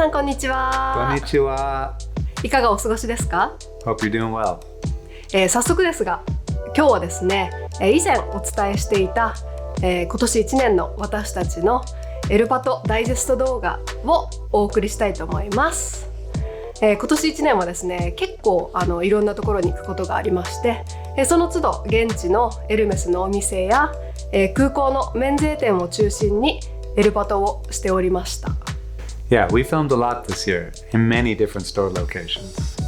さんこんにちは。こんにちは。いかがお過ごしですか？ Hope you're doing well. 早速ですが、今日はですね、以前お伝えしていた、今年1年の私たちのエルパトダイジェスト動画をお送りしたいと思います。今年1年はですね、結構いろんなところに行くことがありまして、その都度現地のエルメスのお店や、空港の免税店を中心にエルパトをしておりました。Yeah, we filmed a lot this year in many different store locations.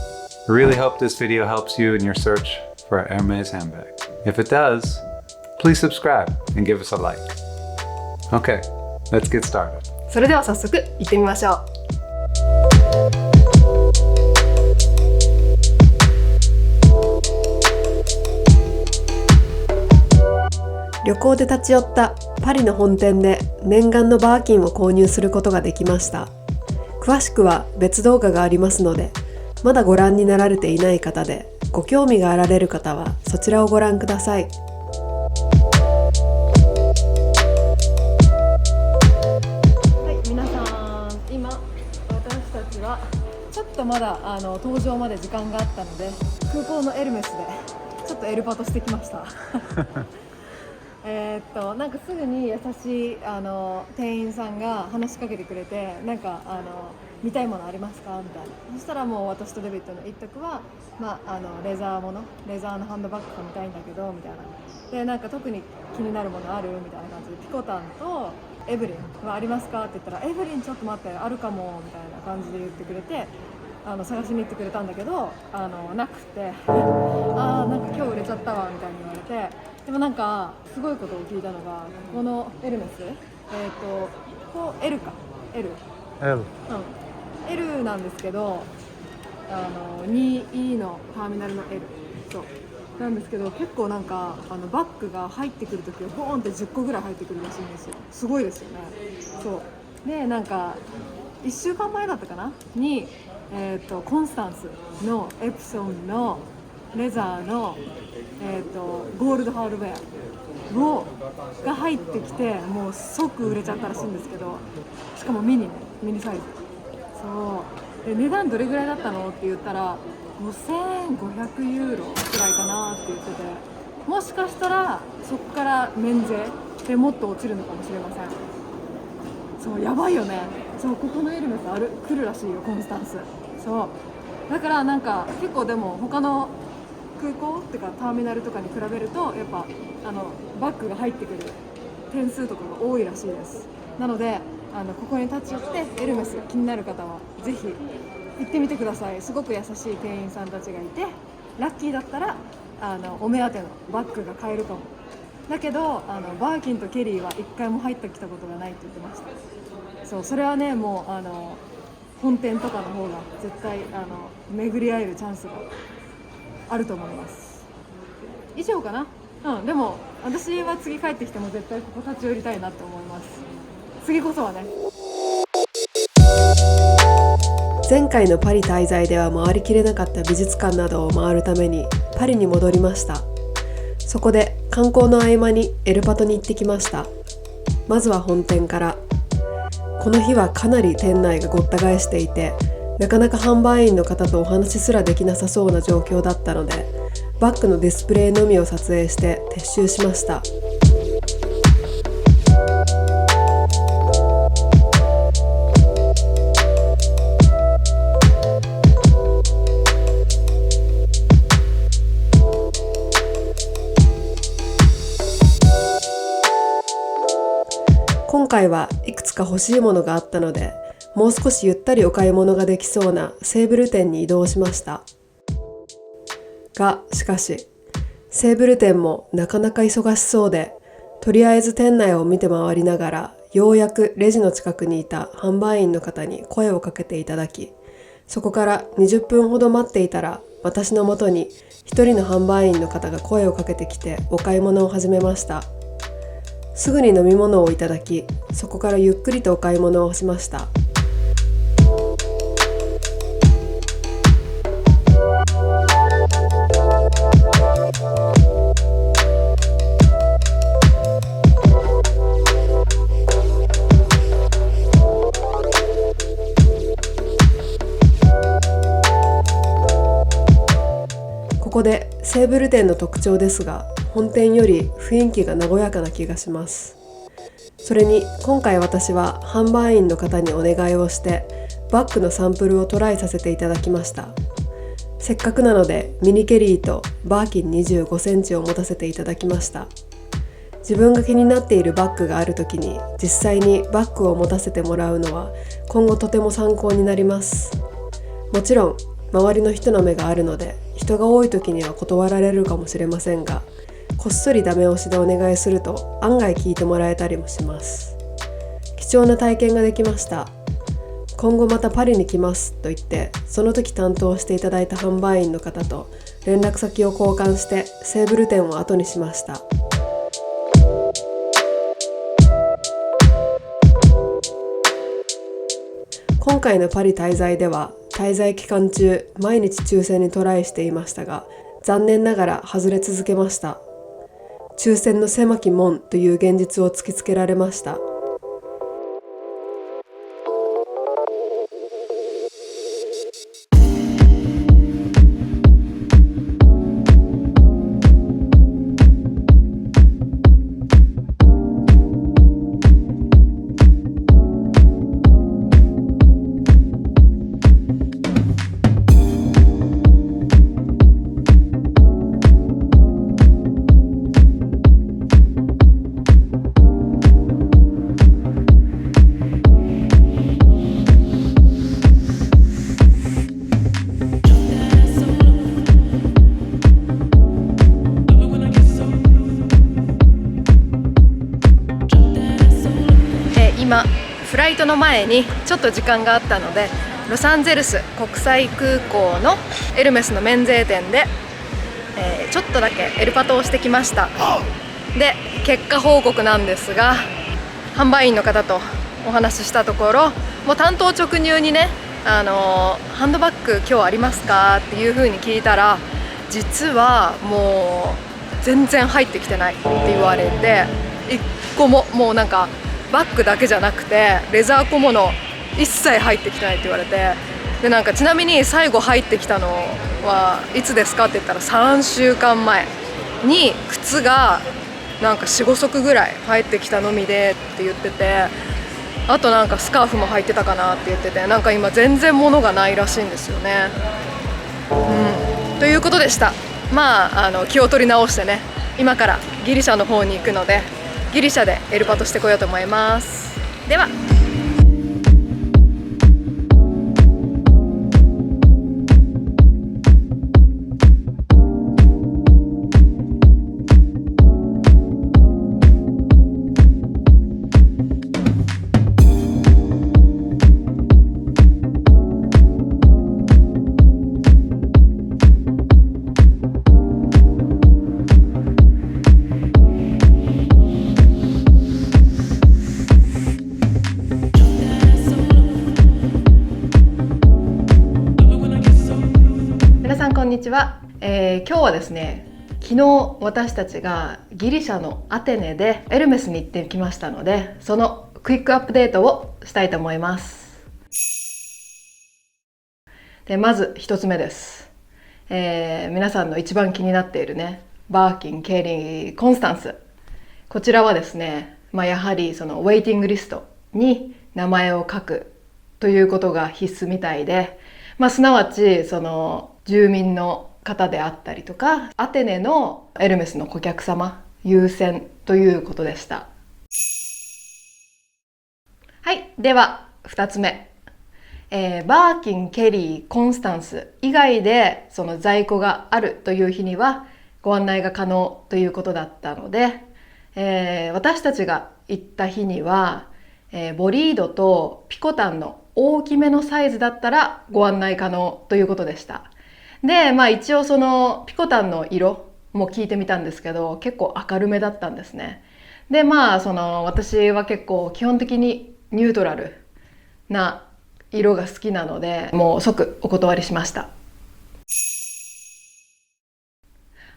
I really hope this video helps you in your search for a Hermes handbag. If it does, please subscribe and give us a like. Okay, let's get started. それでは早速行ってみましょう。旅行で立ち寄ったパリの本店で念願のバーキンを購入することができました。詳しくは別動画がありますので、まだご覧になられていない方でご興味があられる方はそちらをご覧ください。はい、皆さん、今私たちはちょっとまだ搭乗まで時間があったので、空港のエルメスでちょっとエルパトしてきましたなんかすぐに優しい店員さんが話しかけてくれて、なんか見たいものありますかみたいな。そしたらもう私とデビットの一択は、レザーのハンドバッグが見たいんだけどみたいな。で、なんか特に気になるものあるみたいな感じで、ピコタンとエブリンはありますかって言ったら、エブリンちょっと待って、あるかもみたいな感じで言ってくれて、探しに行ってくれたんだけど、なくてなんか今日売れちゃったわみたいに言われて、でもなんかすごいことを聞いたのが、このエルメス、こう L か L、L なんですけど、2E のターミナルの L そうなんですけど、結構なんかバッグが入ってくるときはボーンって10個ぐらい入ってくるらしいんですよ。すごいですよね。そうで、なんか1週間前だったかなに、コンスタンスのエプソンのレザーの、ゴールドハードウェアが入ってきて、もう即売れちゃったらしいんですけど、しかもミニサイズ。そうで、値段どれぐらいだったのって言ったら5500ユーロくらいかなって言ってて、もしかしたらそこから免税でもっと落ちるのかもしれません。そう、やばいよね。そう、ここのエルメス来るらしいよ、コンスタンス。そうだからなんか結構、でも他の空港ってかターミナルとかに比べると、やっぱバッグが入ってくる点数とかが多いらしいです。なのでここに立ち寄ってエルメス気になる方はぜひ行ってみてください。すごく優しい店員さんたちがいて、ラッキーだったらお目当てのバッグが買えるかも。だけどバーキンとケリーは一回も入ってきたことがないって言ってました。そう、それはね、もう本店とかの方が絶対巡り合えるチャンスがあると思います。以上かな。でも私は次帰ってきても絶対ここ立ち寄りたいなと思います。次こそはね。前回のパリ滞在では回りきれなかった美術館などを回るためにパリに戻りました。そこで観光の合間にエルパトに行ってきました。まずは本店から。この日はかなり店内がごった返していて、なかなか販売員の方とお話すらできなさそうな状況だったので、バッグのディスプレイのみを撮影して撤収しました。今回はいくつか欲しいものがあったので、もう少しゆったりお買い物ができそうなセーブル店に移動しました。が、しかし、セーブル店もなかなか忙しそうで、とりあえず店内を見て回りながら、ようやくレジの近くにいた販売員の方に声をかけていただき、そこから20分ほど待っていたら、私のもとに一人の販売員の方が声をかけてきてお買い物を始めました。すぐに飲み物をいただき、そこからゆっくりとお買い物をしました。こでセーブル店の特徴ですが、本店より雰囲気が和やかな気がします。それに今回私は販売員の方にお願いをしてバッグのサンプルをトライさせていただきました。せっかくなのでミニケリーとバーキン25センチを持たせていただきました。自分が気になっているバッグがあるときに実際にバッグを持たせてもらうのは今後とても参考になります。もちろん周りの人の目があるので人が多い時には断られるかもしれませんが、こっそりダメ押しでお願いすると案外聞いてもらえたりもします。貴重な体験ができました。今後またパリに来ますと言ってその時担当していただいた販売員の方と連絡先を交換してセーブル店を後にしました。今回のパリ滞在では滞在期間中毎日抽選にトライしていましたが、残念ながら外れ続けました。抽選の狭き門という現実を突きつけられました。今フライトの前にちょっと時間があったので、ロサンゼルス国際空港のエルメスの免税店で、ちょっとだけエルパトをしてきました。で結果報告なんですが、販売員の方とお話ししたところ、もう担当直入にね、ハンドバッグ今日ありますかっていう風に聞いたら、実はもう全然入ってきてないって言われて、一個ももうなんかバッグだけじゃなくてレザー小物一切入ってきてないって言われて、でなんかちなみに最後入ってきたのはいつですかって言ったら3週間前に靴がなんか 4,5 足ぐらい入ってきたのみでって言ってて、あとなんかスカーフも入ってたかなって言ってて、なんか今全然物がないらしいんですよね。ということでした。まあ気を取り直してね、今からギリシャの方に行くのでギリシャでエルパトしてこようと思います。ではこんにちは、今日はですね、昨日私たちがギリシャのアテネでエルメスに行ってきましたので、そのクイックアップデートをしたいと思います。でまず一つ目です、皆さんの一番気になっているね、バーキン、ケリー、コンスタンス、こちらはですね、やはりそのウェイティングリストに名前を書くということが必須みたいで、すなわちその住民の方であったりとか、アテネのエルメスの顧客様優先ということでした。はい、では2つ目、バーキン、ケリー、コンスタンス以外でその在庫があるという日にはご案内が可能ということだったので、私たちが行った日には、ボリードとピコタンの大きめのサイズだったらご案内可能ということでした。で、一応そのピコタンの色も聞いてみたんですけど、結構明るめだったんですね。でその私は結構基本的にニュートラルな色が好きなので、もう即お断りしました。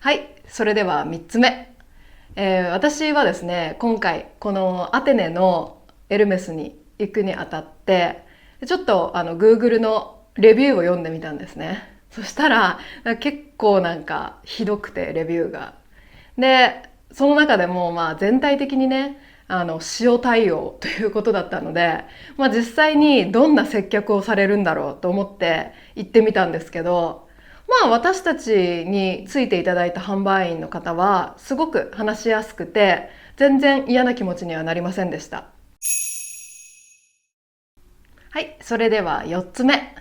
はい、それでは3つ目、私はですね、今回このアテネのエルメスに行くにあたってちょっとGoogle のレビューを読んでみたんですね。そしたら結構なんかひどくてレビューが。で、その中でもまあ全体的にね、塩対応ということだったので、まあ実際にどんな接客をされるんだろうと思って行ってみたんですけど、まあ私たちについていただいた販売員の方はすごく話しやすくて、全然嫌な気持ちにはなりませんでした。はい、それでは4つ目。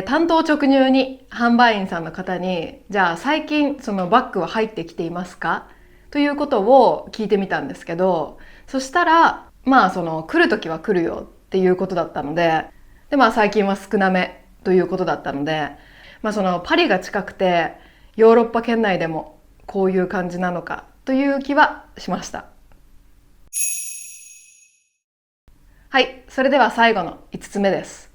担当直入に販売員さんの方に、じゃあ最近そのバッグは入ってきていますかということを聞いてみたんですけど、そしたら、まあその来るときは来るよっていうことだったので、でまあ最近は少なめということだったので、まあそのパリが近くてヨーロッパ圏内でもこういう感じなのかという気はしました。はい、それでは最後の5つ目です。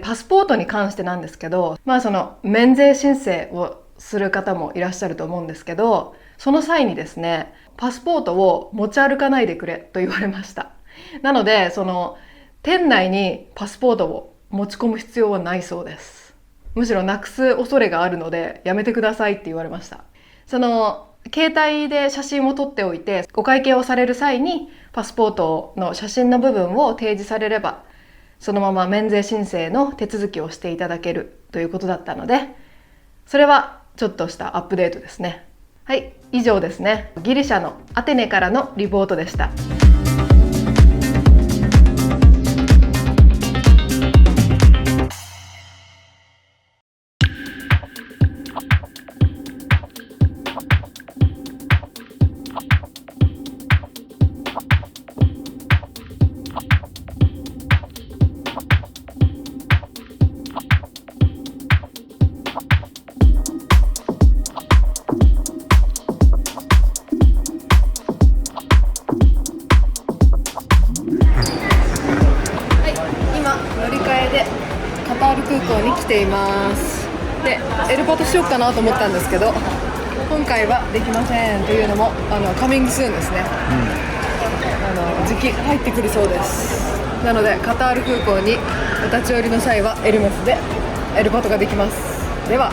パスポートに関してなんですけど、まあその免税申請をする方もいらっしゃると思うんですけど、その際にですね、パスポートを持ち歩かないでくれと言われました。なので、その店内にパスポートを持ち込む必要はないそうです。むしろなくす恐れがあるのでやめてくださいって言われました。その携帯で写真を撮っておいて、お会計をされる際にパスポートの写真の部分を提示されれば、そのまま免税申請の手続きをしていただけるということだったので、それはちょっとしたアップデートですね。はい、以上ですね。ギリシャのアテネからのリポートでした。カタール空港に来ています。で、エルパトしようかなと思ったんですけど、今回はできません。というのもカミングスーンですね、時期入ってくるそうです。なのでカタール空港にお立ち寄りの際はエルメスでエルパトができます。では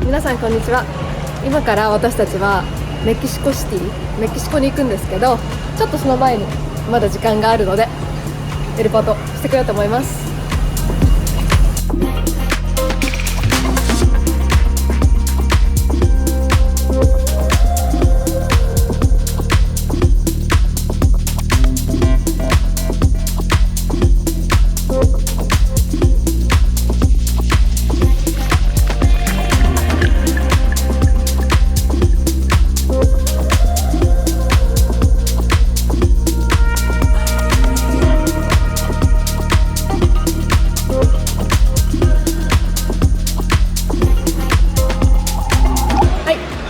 皆さんこんにちは。今から私たちはメキシコシティ、メキシコに行くんですけど、ちょっとその前にまだ時間があるのでエルパトしてくれると思います。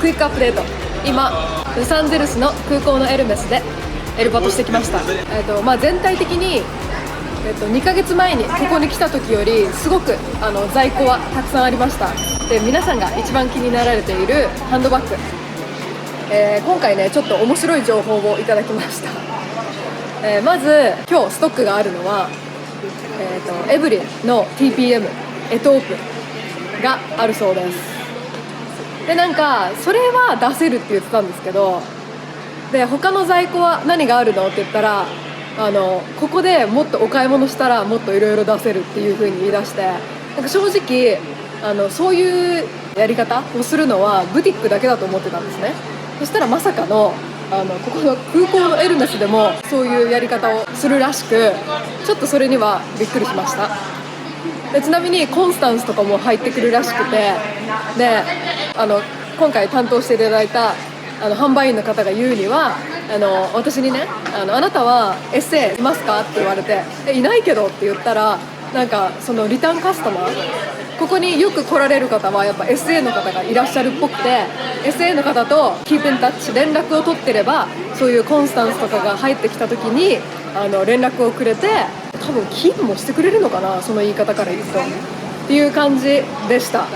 クイックアップデート。今ロサンゼルスの空港のエルメスでエルパトしてきました。全体的に、2ヶ月前にここに来た時よりすごく在庫はたくさんありました。で、皆さんが一番気になられているハンドバッグ、今回ねちょっと面白い情報をいただきました。まず今日ストックがあるのは、エブリンの TPM エトオープンがあるそうです。で、なんかそれは出せるって言ってたんですけど、で他の在庫は何があるのって言ったら、ここでもっとお買い物したらもっといろいろ出せるっていう風に言い出して、なんか正直そういうやり方をするのはブティックだけだと思ってたんですね。そしたらまさかのここの空港のエルメスでもそういうやり方をするらしく、ちょっとそれにはびっくりしました。で、ちなみにコンスタンスとかも入ってくるらしくて、で今回担当していただいた販売員の方が言うには、私にねあなたはエッセイいますかって言われて、いないけどって言ったら、なんかそのリターンカスタマー、ここによく来られる方はやっぱ SA の方がいらっしゃるっぽくて、 SA の方とキープインタッチ、連絡を取ってればそういうコンスタンスとかが入ってきた時に連絡をくれて多分寄付もしてくれるのかな、その言い方から言うとっていう感じでした。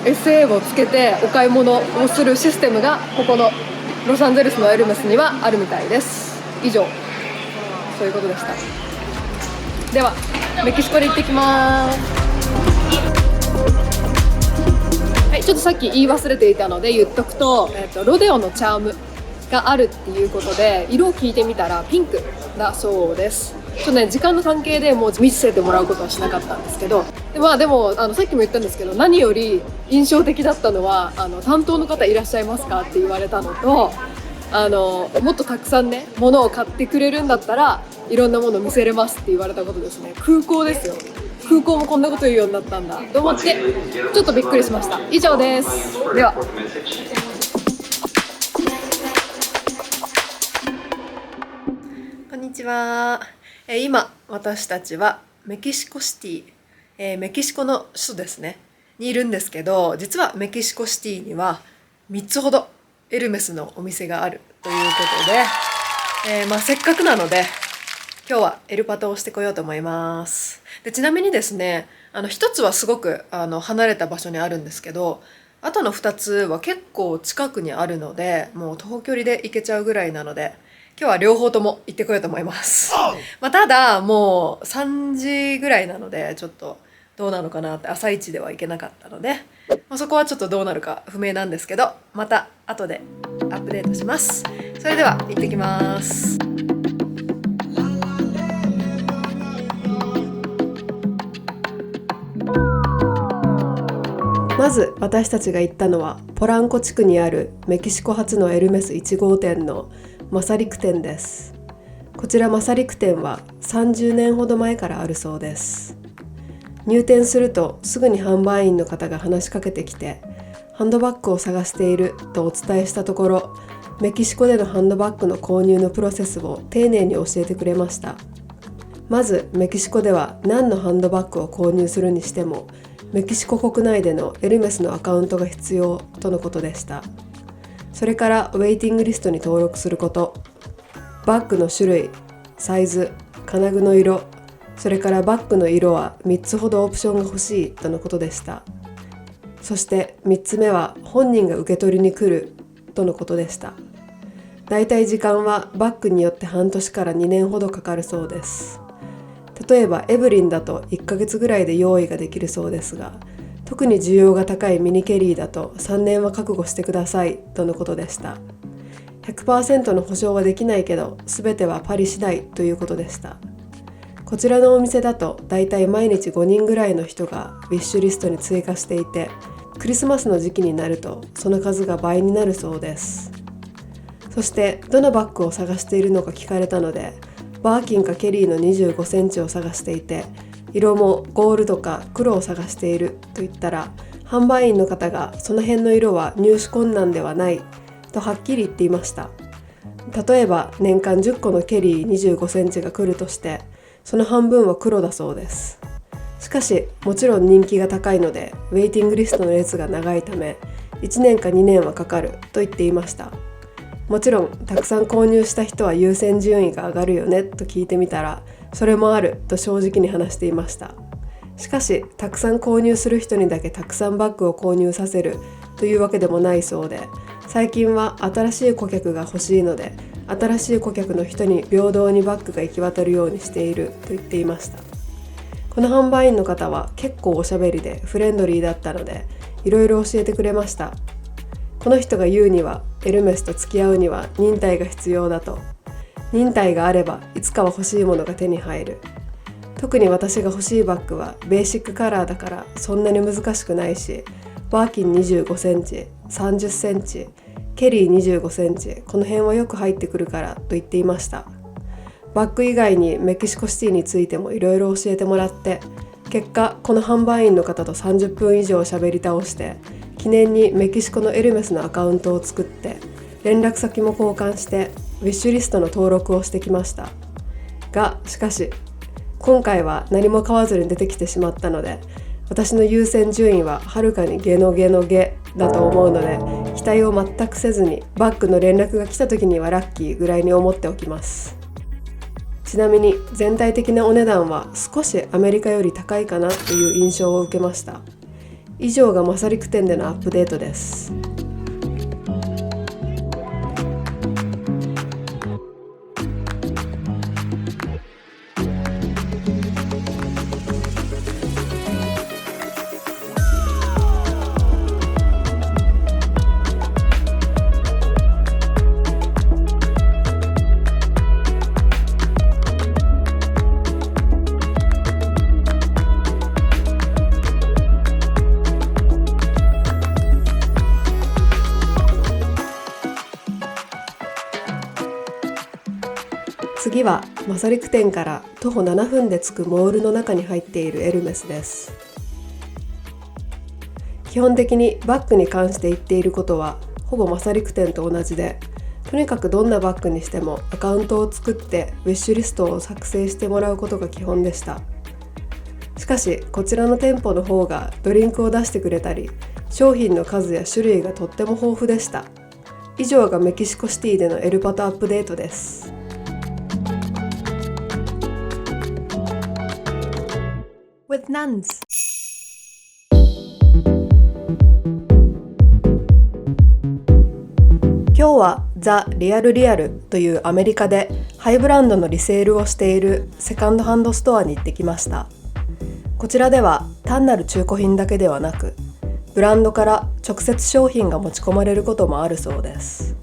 SA をつけてお買い物をするシステムがここのロサンゼルスのエルメスにはあるみたいです。以上、そういうことでした。ではメキシコで行ってきます。はい、ちょっとさっき言い忘れていたので言っとくと、ロデオのチャームがあるっていうことで色を聞いてみたらピンクだそうです。ちょっとね、時間の関係でもう見せてもらうことはしなかったんですけど、でもさっきも言ったんですけど、何より印象的だったのは担当の方いらっしゃいますかって言われたのと、もっとたくさんね物を買ってくれるんだったらいろんなもの見せれますって言われたことですね。空港ですよ。空港もこんなこと言うようになったんだと思ってちょっとびっくりしました。以上です。ではこんにちは。今私たちはメキシコシティ、メキシコの首都ですねにいるんですけど、実はメキシコシティには3つほどエルメスのお店があるということで、せっかくなので今日はエルパトをしてこようと思います。で、ちなみにですね、一つはすごく離れた場所にあるんですけど、あとの2つは結構近くにあるので、もう徒歩距離で行けちゃうぐらいなので、今日は両方とも行ってこようと思います。ただもう3時ぐらいなのでちょっとどうなのかなって、朝一では行けなかったので、そこはちょっとどうなるか不明なんですけど、また後でアップデートします。それでは行ってきます。まず私たちが行ったのはポランコ地区にあるメキシコ初のエルメス1号店のマサリク店です。こちらマサリク店は30年ほど前からあるそうです。入店するとすぐに販売員の方が話しかけてきて、ハンドバッグを探しているとお伝えしたところ、メキシコでのハンドバッグの購入のプロセスを丁寧に教えてくれました。まずメキシコでは何のハンドバッグを購入するにしてもメキシコ国内でのエルメスのアカウントが必要とのことでした。それからウェイティングリストに登録すること、バッグの種類、サイズ、金具の色、それからバッグの色は3つほどオプションが欲しいとのことでした。そして3つ目は本人が受け取りに来るとのことでした。だいたい時間はバッグによって半年から2年ほどかかるそうです。例えばエブリンだと1ヶ月ぐらいで用意ができるそうですが、特に需要が高いミニケリーだと3年は覚悟してくださいとのことでした。100% の保証はできないけど、全てはパリ次第ということでした。こちらのお店だとだいたい毎日5人ぐらいの人がウィッシュリストに追加していて、クリスマスの時期になるとその数が倍になるそうです。そしてどのバッグを探しているのか聞かれたので、バーキンかケリーの25センチを探していて、色もゴールドか黒を探していると言ったら、販売員の方がその辺の色は入手困難ではないとはっきり言っていました。例えば年間10個のケリー25センチが来るとして、その半分は黒だそうです。しかしもちろん人気が高いのでウェイティングリストの列が長いため1年か2年はかかると言っていました。もちろんたくさん購入した人は優先順位が上がるよねと聞いてみたら、それもあると正直に話していました。しかしたくさん購入する人にだけたくさんバッグを購入させるというわけでもないそうで、最近は新しい顧客が欲しいので新しい顧客の人に平等にバッグが行き渡るようにしていると言っていました。この販売員の方は結構おしゃべりでフレンドリーだったのでいろいろ教えてくれました。この人が言うにはエルメスと付き合うには忍耐が必要だと。忍耐があればいつかは欲しいものが手に入る。特に私が欲しいバッグはベーシックカラーだからそんなに難しくないし、バーキン25センチ、30センチ、ケリー25センチ、この辺はよく入ってくるからと言っていました。バッグ以外にメキシコシティについてもいろいろ教えてもらって、結果この販売員の方と30分以上喋り倒して、記念にメキシコのエルメスのアカウントを作って連絡先も交換してウィッシュリストの登録をしてきました。がしかし今回は何も買わずに出てきてしまったので、私の優先順位ははるかにゲノゲノゲだと思うので、期待を全くせずにバッグの連絡が来た時にはラッキーぐらいに思っておきます。ちなみに全体的なお値段は少しアメリカより高いかなという印象を受けました。以上がマサリク店でのアップデートです。次はマサリク店から徒歩7分で着くモールの中に入っているエルメスです。基本的にバッグに関して言っていることはほぼマサリク店と同じで、とにかくどんなバッグにしてもアカウントを作ってウィッシュリストを作成してもらうことが基本でした。しかしこちらの店舗の方がドリンクを出してくれたり、商品の数や種類がとっても豊富でした。以上がメキシコシティでのエルパトアップデートです。With nuns. 今日はザ・リアルリアルというアメリカでハイブランドのリセールをしているセカンドハンドストアに行ってきました。こちらでは単なる中古品だけではなく、ブランドから直接商品が持ち込まれることもあるそうです。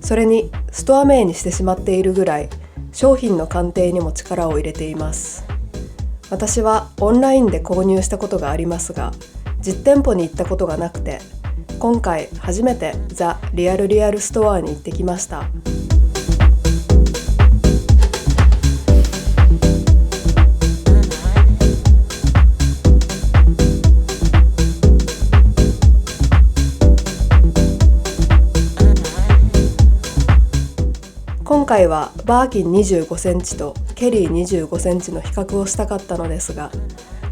それにストア名にしてしまっているぐらい商品の鑑定にも力を入れています。私はオンラインで購入したことがありますが、実店舗に行ったことがなくて、今回初めてザ・リアルリアルストアに行ってきました。今回はバーキン25センチとケリー25センチの比較をしたかったのですが、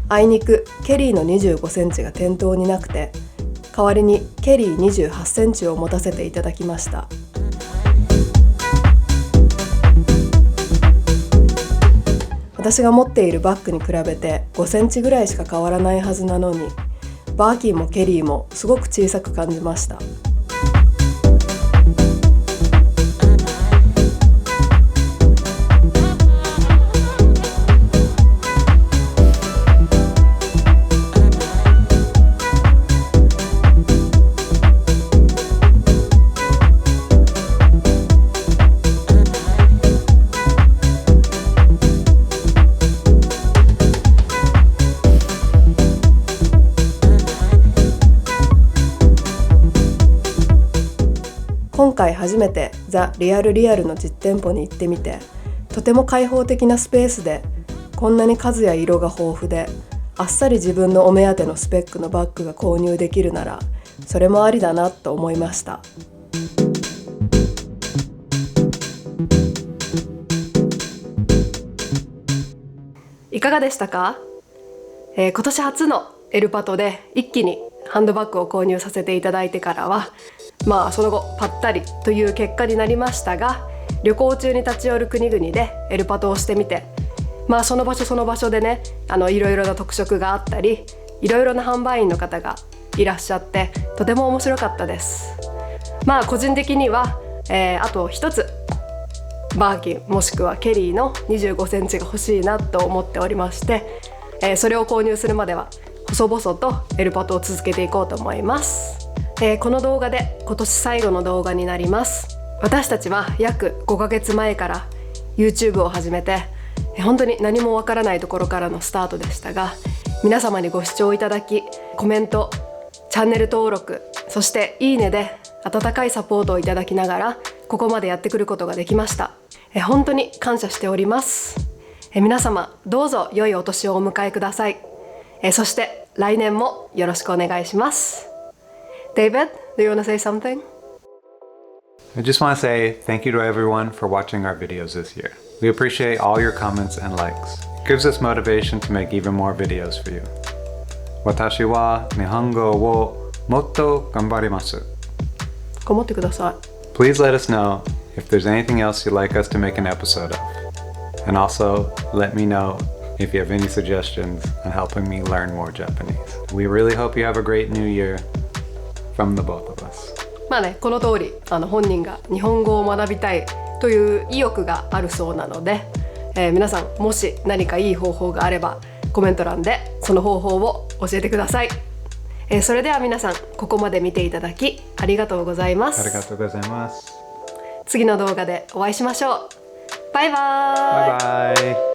あいにくケリーの25センチが店頭になくて、代わりにケリー28センチを持たせていただきました。私が持っているバッグに比べて5センチぐらいしか変わらないはずなのに、バーキンもケリーもすごく小さく感じました。今回初めてザ・リアルリアルの実店舗に行ってみて、とても開放的なスペースで、こんなに数や色が豊富で、あっさり自分のお目当てのスペックのバッグが購入できるなら、それもありだなと思いました。いかがでしたか？今年初のエルパトで一気にハンドバッグを購入させていただいてからは、その後ぱったりという結果になりましたが、旅行中に立ち寄る国々でエルパトをしてみて、その場所その場所でね、いろいろな特色があったり、いろいろな販売員の方がいらっしゃって、とても面白かったです。個人的には、あと一つバーキンもしくはケリーの25センチが欲しいなと思っておりまして、それを購入するまでは細々とエルパトを続けていこうと思います。この動画で今年最後の動画になります。私たちは約5ヶ月前から YouTube を始めて、本当に何もわからないところからのスタートでしたが、皆様にご視聴いただき、コメント、チャンネル登録、そしていいねで温かいサポートをいただきながら、ここまでやってくることができました。本当に感謝しております。皆様どうぞ良いお年をお迎えください。そして来年もよろしくお願いします。David, do you want to say something? I just want to say thank you to everyone for watching our videos this year. We appreciate all your comments and likes. It gives us motivation to make even more videos for you. 私は日本語をもっと頑張ります。頑張ってください。Please let us know if there's anything else you'd like us to make an episode of. And also, let me know if you have any suggestions on helping me learn more Japanese. We really hope you have a great new year from the both of us. まあね、この通り本人が日本語を学びたいという意欲があるそうなので、皆さんもし何かいい方法があればコメント欄でその方法を教えてください。それでは皆さんここまで見ていただきありがとうございます。ありがとうございます。次の動画でお会いしましょう。バイバーイ。バイバイ。